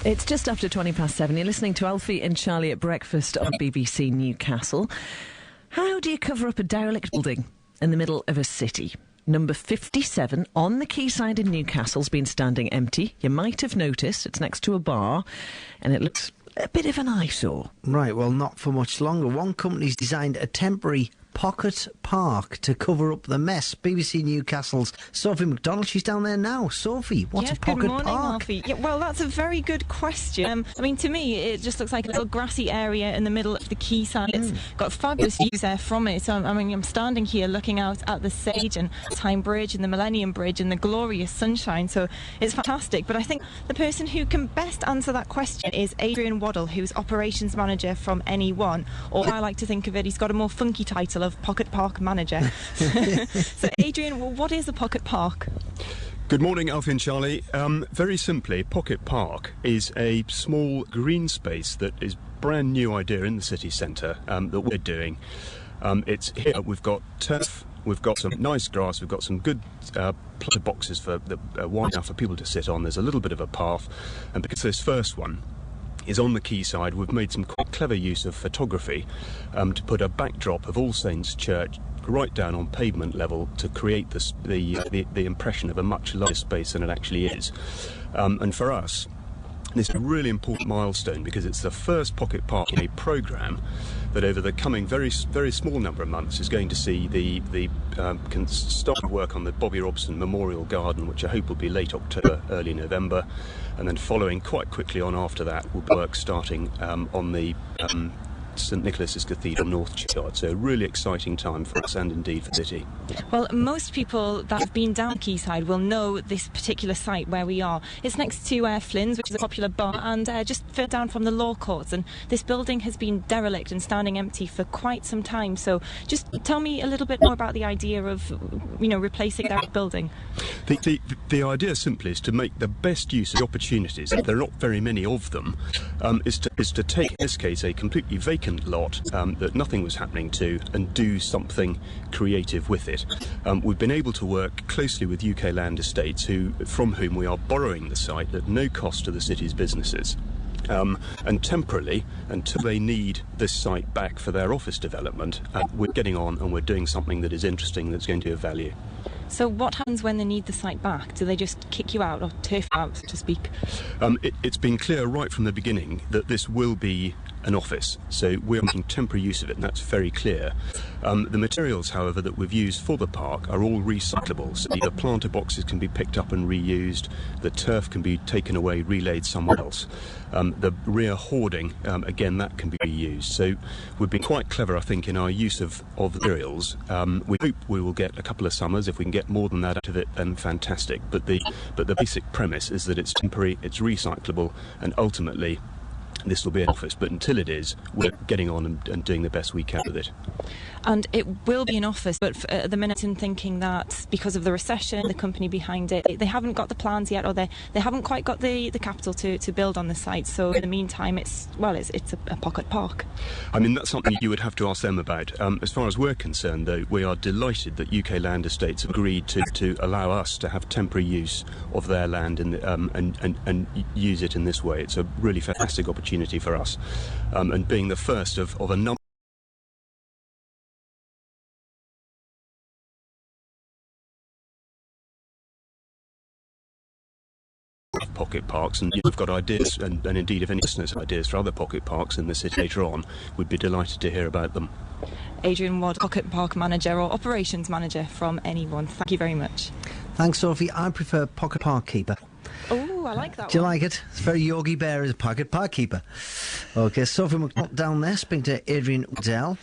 It's just after 7:20. You're listening to Alfie and Charlie at breakfast on BBC Newcastle. How do you cover up a derelict building in the middle of a city? Number 57 on the Quayside in Newcastle's been standing empty. You might have noticed it's next to a bar and it looks a bit of an eyesore. Right, well, not for much longer. One company's designed a temporary pocket park to cover up the mess. BBC Newcastle's Sophie McDonald, she's down there now. Sophie, what's a pocket good morning, park? Alfie. Yeah, well, that's a very good question. I mean, to me, it just looks like a little grassy area in the middle of the quayside. It's got fabulous views there from it. So, I mean, I'm standing here looking out at the Sage and Tyne Bridge and the Millennium Bridge and the glorious sunshine. So it's fantastic. But I think the person who can best answer that question is Adrian Waddell, who's operations manager from NE1. Or I like to think of it, he's got a more funky title of Pocket Park Manager. So, Adrian, what is a pocket park? Good morning, Alfie and Charlie. Very simply, Pocket Park is a small green space that is a brand new idea in the city centre that we're doing. It's here. We've got turf, we've got some nice grass, we've got some good planter boxes for wide enough for people to sit on. There's a little bit of a path, and because this first one is on the quayside, we've made some quite clever use of photography to put a backdrop of All Saints Church right down on pavement level to create the impression of a much larger space than it actually is. And for us, this is a really important milestone because it's the first pocket park in a programme that over the coming very small number of months is going to see the start work on the Bobby Robson Memorial Garden, which I hope will be late October, early November, and then following quite quickly on after that will be work starting on the St Nicholas's Cathedral North Churchyard. So a really exciting time for us and indeed for the city. Well, most people that have been down Quayside will know this particular site where we are. It's next to Flynn's, which is a popular bar, and just further down from the law courts. And this building has been derelict and standing empty for quite some time. So just tell me a little bit more about the idea of, replacing that building. The idea simply is to make the best use of the opportunities. There are not very many of them. Is to take, in this case, a completely vacant lot that nothing was happening to and do something creative with it. We've been able to work closely with UK Land Estates, from whom we are borrowing the site at no cost to the city's businesses. And temporarily, until they need this site back for their office development, we're getting on and we're doing something that is interesting, that's going to be of value. So what happens when they need the site back? Do they just kick you out or turf you out, so to speak? It's been clear right from the beginning that this will be an office, so we're making temporary use of it, and that's very clear. The materials, however, that we've used for the park are all recyclable, so the planter boxes can be picked up and reused, the turf can be taken away, relayed somewhere else. The rear hoarding, again, that can be reused. So we've been quite clever, I think, in our use of materials. We hope we will get a couple of summers. If we can get more than that out of it, then fantastic. But the basic premise is that it's temporary, it's recyclable, and ultimately this will be an office. But until it is, we're getting on and doing the best we can with it. And it will be an office, but at the minute I'm thinking that because of the recession, the company behind it, they haven't got the plans yet, or they haven't quite got the capital to build on the site. So in the meantime, it's a pocket park. I mean, that's something you would have to ask them about. As far as we're concerned, though, we are delighted that UK Land Estates have agreed to allow us to have temporary use of their land and use it in this way. It's a really fantastic opportunity for us, and being the first of a number of pocket parks, and you've got ideas, and indeed if any listeners have ideas for other pocket parks in the city later on, we'd be delighted to hear about them. Adrian Waddell, Pocket Park Manager or Operations Manager from NE1. Thank you very much. Thanks, Sophie. I prefer Pocket Park Keeper. Oh, I like that. Do you like it? It's very Yogi Bear as a Pocket Park Keeper. OK, Sophie McDonald down there, speaking to Adrian Waddell.